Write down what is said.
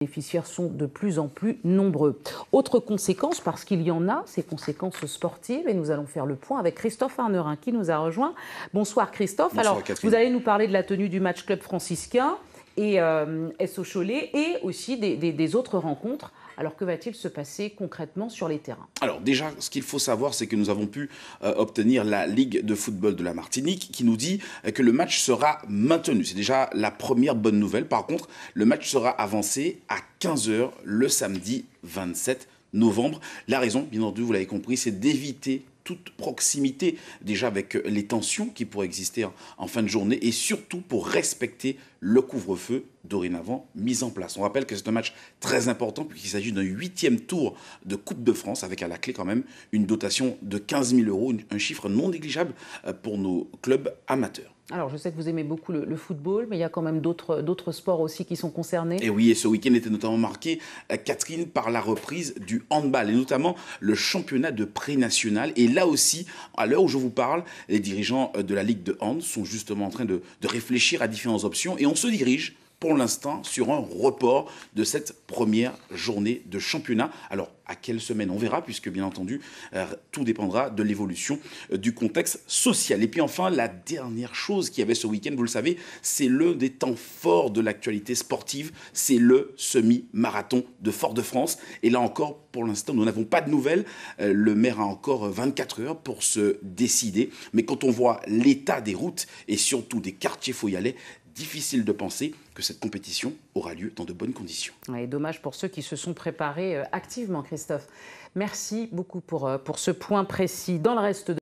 bénéficiaires sont de plus en plus nombreux. Autre conséquence, parce qu'il y en a, ces conséquences sportives, et nous allons faire le point avec Christophe Arnerin qui nous a rejoint. Bonsoir Christophe. Bonsoir, alors, Catherine. vous allez nous parler de la tenue du match Club franciscain et SO Cholet et aussi des autres rencontres. Alors, que va-t-il se passer concrètement sur les terrains? Alors déjà, ce qu'il faut savoir, c'est que nous avons pu obtenir la Ligue de football de la Martinique qui nous dit que le match sera maintenu. C'est déjà la première bonne nouvelle. Par contre, le match sera avancé à 15 h le samedi 27 novembre. La raison, bien entendu, vous l'avez compris, c'est d'éviter toute proximité déjà avec les tensions qui pourraient exister en fin de journée et surtout pour respecter le couvre-feu dorénavant mis en place. On rappelle que c'est un match très important puisqu'il s'agit d'un 8e tour de Coupe de France avec à la clé quand même une dotation de 15 000 €, un chiffre non négligeable pour nos clubs amateurs. Alors, je sais que vous aimez beaucoup le football, mais il y a quand même d'autres sports aussi qui sont concernés. Et oui, et ce week-end était notamment marqué, Catherine, par la reprise du handball, et notamment le championnat de pré-national. Et là aussi, à l'heure où je vous parle, les dirigeants de la Ligue de hand sont justement en train de réfléchir à différentes options. Et on se dirige pour l'instant sur un report de cette première journée de championnat. Alors, à quelle semaine? On verra, puisque bien entendu, tout dépendra de l'évolution du contexte social. Et puis enfin, la dernière chose qu'il y avait ce week-end, vous le savez, c'est l'un des temps forts de l'actualité sportive, c'est le semi-marathon de Fort-de-France. Et là encore, pour l'instant, nous n'avons pas de nouvelles. Le maire a encore 24 heures pour se décider. Mais quand on voit l'état des routes et surtout des quartiers foyalais, difficile de penser que cette compétition aura lieu dans de bonnes conditions. Et dommage pour ceux qui se sont préparés activement, Christophe. Merci beaucoup pour ce point précis. Dans le reste de